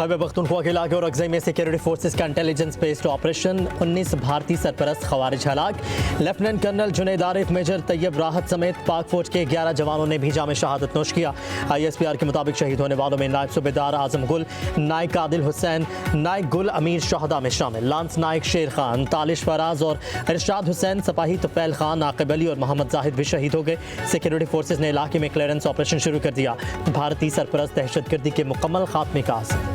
खैबर पख्तूनख्वा के इलाके और अगज़ई में सिक्योरिटी फोर्सेस का इंटेलिजेंस बेस्ड ऑपरेशन, 19 भारतीय सरपरस्त खवारिज हलाक। Lieutenant colonel Junaid Arif, major Tayyab Rahat समेत पाक फौज के 11 जवानों ने भी जाम शहादत नोश किया। ISPR के मुताबिक शहीद होने वालों में नायब सूबेदार आजम गुल, नायक आदिल हुसैन, नायक गुल अमीर शहदा में शामिल, लांस नायक शेर खान, तालिश फराज और इरशाद हुसैन, सिपाही तुफैल खान, आकिब अली और मोहम्मद जाहिद भी शहीद हो गए। सिक्योरिटी फोर्सेस ने इलाके में क्लियरेंस ऑपरेशन शुरू कर दिया। भारतीय सरपरस्त दहशतगर्दी के मुकम्मल खात्मे का आज़म।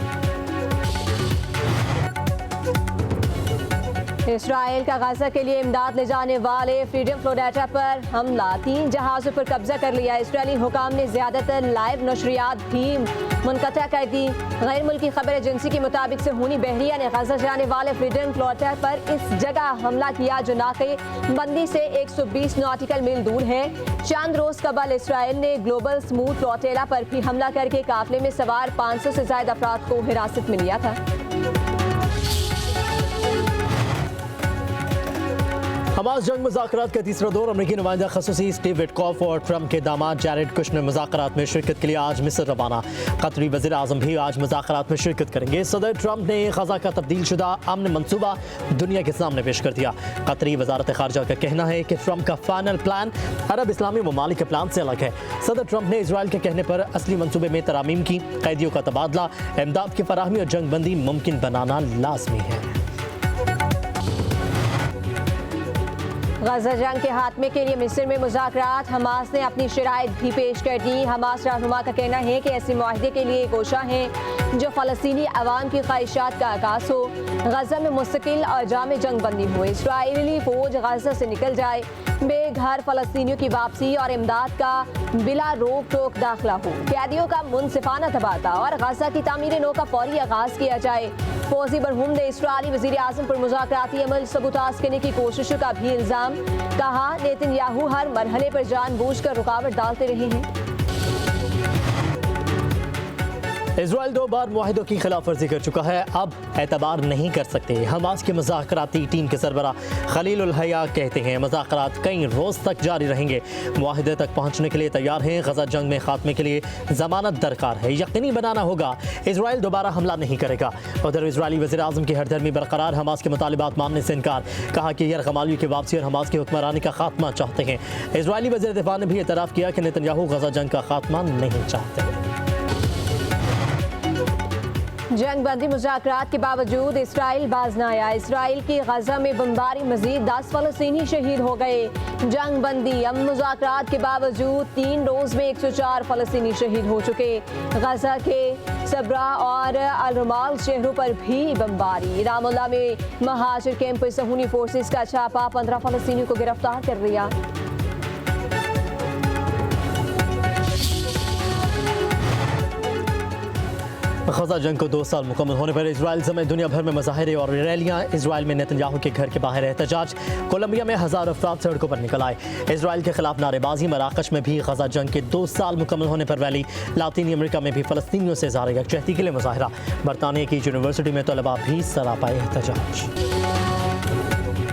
इसराइल का गाजा के लिए इमदाद ले जाने वाले फ्रीडम फ्लोटाटा पर हमला, 3 जहाज़ों पर कब्जा कर लिया। इसराइली हुकाम ने ज़्यादातर लाइव नशरियात भी मुनक़ता कर दी। गैर मुल्की खबर एजेंसी के मुताबिक सुहूनी बहरिया ने गाजा जाने वाले फ्रीडम फ्लोटाटा पर इस जगह हमला किया जो नाके बंदी से 120 नॉटिकल मील दूर है। चंद रोज कबल इसराइल ने ग्लोबल स्मूथ फ्लोटेला पर भी हमला करके काफिले में सवार 500 से ज्यादा अफराद को हिरासत में लिया था। हमास जंग मुज़ाकरात का तीसरा दौर, अमरीकी नुमाइंदा खसूसी स्टीव विटकॉफ और ट्रंप के दामाद जैरेड कुशनर मुज़ाकरात में शिरकत के लिए आज मिस्र रवाना। कतरी वज़ीर आज़म भी आज मुज़ाकरात में शिरकत करेंगे। सदर ट्रंप ने ग़ज़ा का तब्दील शुदा अमन मनसूबा दुनिया के सामने पेश कर दिया। कतरी वज़ारत ख़ारजा का कहना है कि ट्रंप का फाइनल प्लान अरब इस्लामी ममालिक के प्लान से अलग है। सदर ट्रंप ने इसराइल के कहने पर असली मनसूबे में तरामीम की, कैदियों का तबादला, इमदाद की फराहमी और जंग बंदी मुमकिन बनाना लाजमी है। गजा जंग के खात्मे के लिए मिस्र में मुज़ाकरात, हमास ने अपनी शराइत भी पेश कर दी। हमास रहनुमा का कहना है कि ऐसे मुआहदे के लिए कोशा हैं जो फ़लस्तीनी अवाम की ख्वाहिशात का आगाज़ हो, गजा में मुस्तकिल और जाम जंग बंदी हो, इसराइली फ़ौज गजा से निकल जाए, बेघर फ़लस्तीनियों की वापसी और इमदाद का बिला रोक टोक दाखिला हो, कैदियों का मुनसिफाना तबादला और गजा की तामीर नो का फौरी आगाज़ किया जाए। फौजी बरहूम ने इसराइली वज़ीर आज़म पर मुज़ाकराती अमल सबूताज़ करने की कोशिशों का भी इल्ज़ाम, कहा नेतन्याहू हर मरहले पर जानबूझकर रुकावट डालते रहे हैं। इसराइल 2 बार मुआहिदों की खिलाफ वर्जी कर चुका है, अब एतबार नहीं कर सकते। हमास के मुज़ाकराती टीम के सरबरा खलील उल हया कहते हैं मुज़ाकरात कई रोज़ तक जारी रहेंगे, मुआहिदे तक पहुँचने के लिए तैयार हैं। गजा जंग में खात्मे के लिए ज़मानत दरकार है, यकीनी बनाना होगा इसराइल दोबारा हमला नहीं करेगा। उधर इसराइली वज़ीर आज़म की हरदर्मी बरकरार, हमास के मुतालिबात मानने से इनकार, कहा कि यरगमाली की वापसी और हमास की हुक्मरानी का खात्मा चाहते हैं। इसराइली वज़ीर दिफा ने भी एतराफ़ किया कि नेतन्याहू गजा जंग का खात्मा नहीं चाहते। जंग बंदी मुज़ाकरात के बावजूद इसराइल बाज न आया। इसराइल की गजा में बमबारी, मजीद 10 फ़लस्तीनी शहीद हो गए। जंग बंदी मुज़ाकरात के बावजूद 3 रोज़ में 104 फ़लस्तीनी शहीद हो चुके। गजा के सबरा और अलरमाल शहरों पर भी बमबारी। रामल्ला में महाजिर कैंप पर सहूनी फोर्सेस का छापा, 15 फ़लस्तीनियों को गिरफ्तार कर लिया। गजा जंग को 2 साल मुकम्मल होने पर इसराइल समेत दुनिया भर में मज़ाहिरे और रैलियाँ। इसराइल में नेतन्याहू के घर के बाहर एहतजाज, कोलंबिया में हज़ारों अफराद सड़कों पर निकल आए। इसराइल के खिलाफ नारेबाजी, मराकश में भी गजा जंग के 2 साल मुकम्मल होने पर रैली। लातीनी अमेरिका में भी फ़लस्तीनियों से इज़हार यकजहती के लिए मुजाहरा। बरतानिया की यूनिवर्सिटी में तलबा भी सरापा एहतजाज।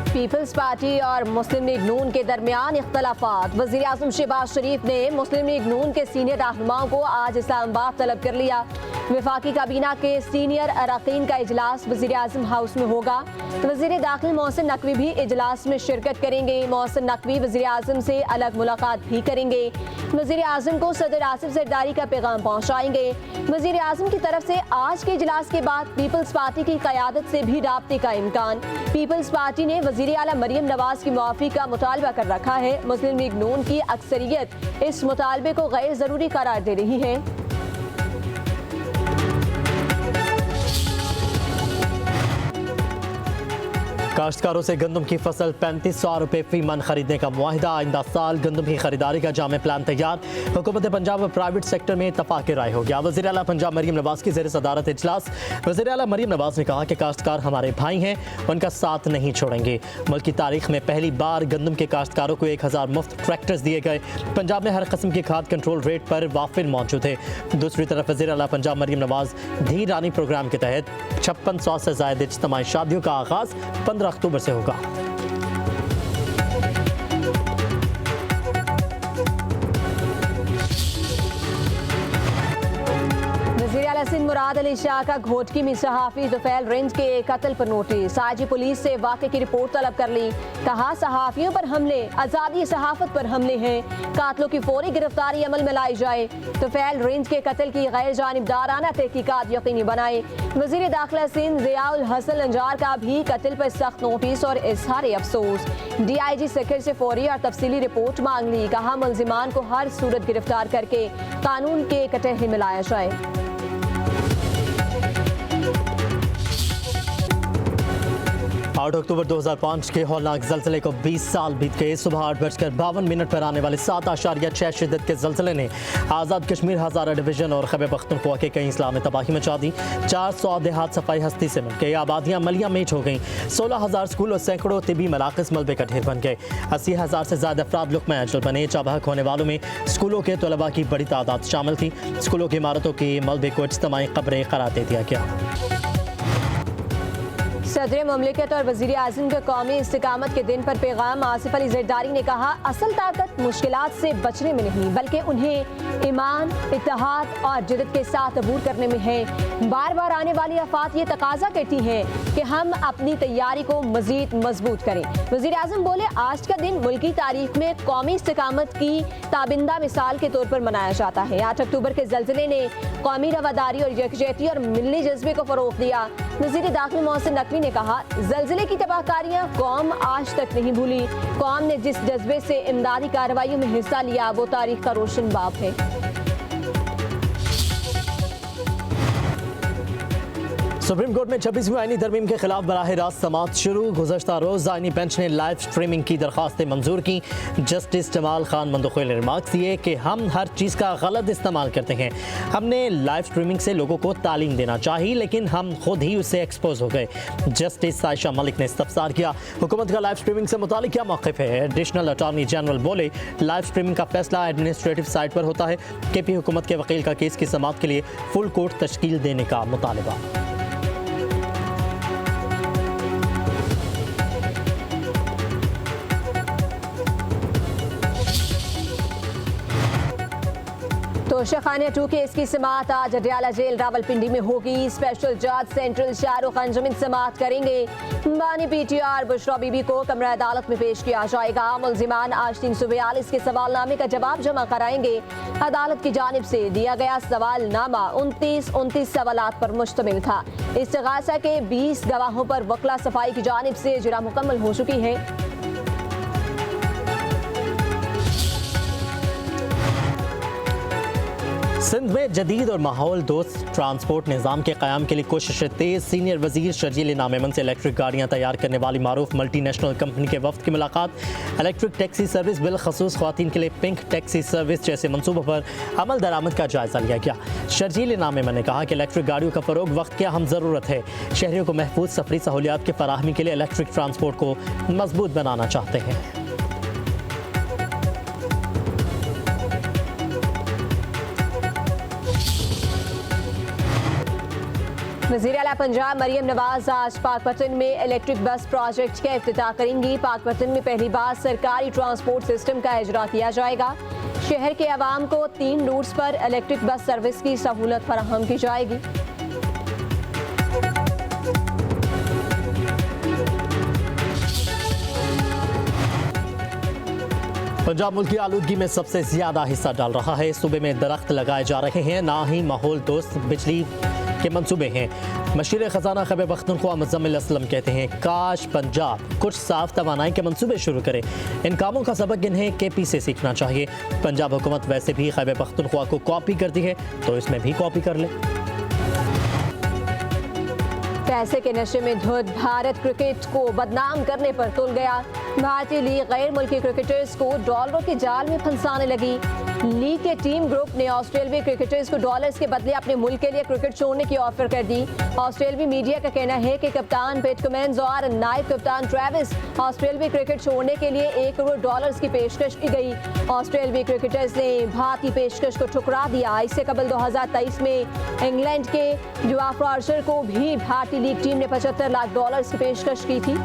पीपल्स पार्टी और मुस्लिम लीग नून के दरमियान इख्तलाफात, वज़ीर आज़म शहबाज शरीफ ने मुस्लिम लीग नून के सीनियर रहनुमाओं को आज इस्लामाबाद तलब कर लिया। वफाकी काबीना के सीनियर अरकान का इजलास वज़ीर आज़म हाउस में होगा। वज़ीर दाखिल मोहसिन नकवी भी इजलास में शिरकत करेंगे। मोहसिन नकवी वज़ीर आज़म से अलग मुलाकात भी करेंगे। वज़ीर आज़म को सदर आसिफ ज़रदारी का पैगाम पहुँचाएंगे। वज़ीर आज़म की तरफ से आज के इजलास के बाद पीपल्स पार्टी की क़यादत से भी राब्ते का इम्कान। पीपल्स पार्टी ने वज़ीर आला मरियम नवाज की मुआफ़ी का मुतालबा कर रखा है। मुस्लिम लीग नून की अक्सरियत इस मुतालबे को गैर ज़रूरी करार दे रही है। काश्तकारों से गंदम की फसल 3500 रुपये फी मन खरीदने का मुआहिदा। आइंदा साल गंदम की खरीदारी का जामे प्लान तैयार। हुकूमत पंजाब और प्राइवेट सेक्टर में इत्तफाक राय हो गया। वज़ीर आला पंजाब मरियम नवाज की ज़ेर सदारत इजलास। वज़ीर आला मरियम नवाज ने कहा कि काश्तकार हमारे भाई हैं, उनका साथ नहीं छोड़ेंगे। मुल्क की तारीख में पहली बार गंदम के काश्तकारों को 1000 मुफ्त ट्रैक्टर्स दिए गए। पंजाब में हर किस्म की खाद कंट्रोल रेट पर वाफिर मौजूद है। दूसरी तरफ वज़ीर आला पंजाब मरियम नवाज धी रानी प्रोग्राम के तहत 5600 से ज़ायद इज्तिमाई शादियों का आगाज़ 15 अक्टूबर से होगा। मुराद अली शाह का घोटकी में सहाफी तुफैल रेंज के कत्ल पर नोटिस। आईजी पुलिस से वाक़े की रिपोर्ट तलब कर ली। कहा सहाफियों पर हमले आज़ादी सहाफत पर हमले हैं, कातलों की फौरी गिरफ्तारी अमल में लाई जाए। तुफैल रेंज के कत्ल की गैर जानिबदाराना तहकीकात यकीनी बनाए। वज़ीर दाखिला सिंध ज़ियाउल हसन लंजार का भी कत्ल पर सख्त नोटिस और इजहार अफसोस। DIG सेक्रेटरी से फौरी और तफसीली रिपोर्ट मांग ली। कहा मुल्जिमान को हर सूरत गिरफ्तार करके कानून के कटहरे में लाया जाए। 8 अक्टूबर 2005 के हौलनाक ज़लज़ले को 20 साल बीत गए। सुबह 8:52 पर आने वाले 7.6 शिद्दत के ज़लज़ले ने आज़ाद कश्मीर हज़ारा डिवीज़न और खैबर पख्तूनख्वा के कई इस्लाम में तबाही मचा दी। 400 देहात सफाई हस्ती से मिल गई, आबादियाँ मलिया मेट हो गईं। 16,000 स्कूल और सैकड़ों तिबी मराकज़ मलबे का ढेर बन गए। 80,000 से ज़्यादा अफराद लुक़मा अजल बने। चाबहक होने वालों में स्कूलों के तलबा की बड़ी तादाद शामिल थी। स्कूलों की इमारतों के मलबे को इज्तिमाई कब्रें करार दे दिया गया। सदर ममलिकत और वज़ीर आज़म के कौमी इस्तिकामत के दिन पर पैगाम। आसिफ अली ज़रदारी ने कहा असल ताकत मुश्किलात से बचने में नहीं बल्कि उन्हें ईमान, इत्तेहाद और जिद्दत के साथ अबूर करने में है। बार बार आने वाली आफात ये तकाजा करती हैं कि हम अपनी तैयारी को मज़ीद मजबूत करें। वज़ीर आज़म बोले आज का दिन मुल्की तारीख में कौमी इस्तिकामत की ताबिंदा मिसाल के तौर पर मनाया जाता है। 8 अक्टूबर के ज़लज़ले ने कौमी रवादारी और यकजहती और मिलनी जज्बे को फ़रोग़ दिया। वज़ीर दाखिला मोहसिन नकवी ने कहा ज़लज़ले की तबाहकारियां कौम आज तक नहीं भूली। कौम ने जिस जज्बे से इमदादी कार्रवाइयों में हिस्सा लिया वो तारीख का रोशन बाब है। सुप्रीम कोर्ट में 26वीं आईनी तरमीम के खिलाफ बराह रास्त समाअत शुरू। गुज़श्ता रोज़ आईनी बेंच ने लाइव स्ट्रीमिंग की दरख्वास्तें मंजूर की। जस्टिस जमाल खान मंदोखिल ने रिमार्क्स दिए कि हम हर चीज़ का गलत इस्तेमाल करते हैं। हमने लाइव स्ट्रीमिंग से लोगों को तालीम देना चाहिए लेकिन हम खुद ही उससे एक्सपोज हो गए। जस्टिस साइशा मलिक ने इस्तफसार किया हुकूमत का लाइव स्ट्रीमिंग से मुतालिक क्या मौक़िफ़ है। एडिशनल अटॉर्नी जनरल बोले लाइव स्ट्रीमिंग का फैसला एडमिनिस्ट्रेटिव साइट पर होता है। KP हुकूमत के वकील का केस की समाअत के लिए फुल कोर्ट तश्कील देने का मुतालबा। तोशाखाना 2 केस की समाअत आज अडयाला जेल रावलपिंडी में होगी। स्पेशल जज सेंट्रल शाहरुख अंजुमिन समाअत करेंगे। बानी PTR बुशरा बीबी को कमरा अदालत में पेश किया जाएगा। मुल्जिमान आज 342 के सवालनामे का जवाब जमा कराएंगे। अदालत की जानिब से दिया गया सवालनामा 29 सवालात पर मुश्तमिल था। इस्तिगासा के 20 गवाहों पर वकला सफाई की जानिब से इजरा मुकम्मल हो चुकी है। सिंध में जदीद और माहौल दोस्त ट्रांसपोर्ट निज़ाम के क़याम के लिए कोशिशें तेज़। सीनियर वज़ीर शर्जील नामेमन से इलेक्ट्रिक गाड़ियाँ तैयार करने वाली मारूफ मल्टीनेशनल कंपनी के वफ़द की मुलाकात। इलेक्ट्रिक टैक्सी सर्विस बिलखसूस ख़वातीन के लिए पिंक टैक्सी सर्विस जैसे मनसूबों पर अमल दरामद का जायज़ा लिया गया। शर्जील नामेमन ने कहा कि इलेक्ट्रिक गाड़ियों का फ़रोग़ वक्त की अहम ज़रूरत है। शहरियों को महफूज सफरी सहूलियात की फराहमी के लिए इलेक्ट्रिक ट्रांसपोर्ट को मजबूत बनाना चाहते हैं। वज़ीर आला पंजाब मरियम नवाज आज पाकपतन में इलेक्ट्रिक बस प्रोजेक्ट का इफ्तिताह करेंगी। पाकपतन में पहली बार सरकारी ट्रांसपोर्ट सिस्टम का इजरा किया जाएगा। शहर के अवाम को 3 रूट्स पर इलेक्ट्रिक बस सर्विस की सहूलत फराहम की जाएगी। पंजाब मुल्क की आलूदगी में सबसे ज़्यादा हिस्सा डाल रहा है। सूबे में दरख्त लगाए जा रहे हैं, ना ही माहौल दोस्त बिजली के मंसूबे हैं। मशीर ख़जाना खैबर पख्तूनख्वा मुज़म्मिल असलम कहते हैं काश पंजाब कुछ साफ तवानाई के मंसूबे शुरू करे। इन कामों का सबक इन्हें KP से सीखना चाहिए। पंजाब हुकूमत वैसे भी खैबर पख्तूनख्वा को कॉपी करती है तो इसमें भी कॉपी कर ले। पैसे के नशे में धुत भारत क्रिकेट को बदनाम करने पर तुल गया। भारतीय लीग गैर मुल्की क्रिकेटर्स को डॉलरों के जाल में फंसाने लगी। लीग के टीम ग्रुप ने ऑस्ट्रेलियाई क्रिकेटर्स को डॉलर्स के बदले अपने मुल्क के लिए क्रिकेट छोड़ने की ऑफर कर दी। ऑस्ट्रेलियाई मीडिया का कहना है कि कप्तान पैट कमिंस और नायब कप्तान ट्रेविस ऑस्ट्रेलियाई क्रिकेट छोड़ने के लिए $1 करोड़ की पेशकश की गई। ऑस्ट्रेलियाई क्रिकेटर्स ने भारतीय पेशकश को ठुकरा दिया। इससे कबल 2023 में इंग्लैंड के जुआफ आर्चर को भी भारतीय लीग टीम ने $75 लाख की पेशकश की थी।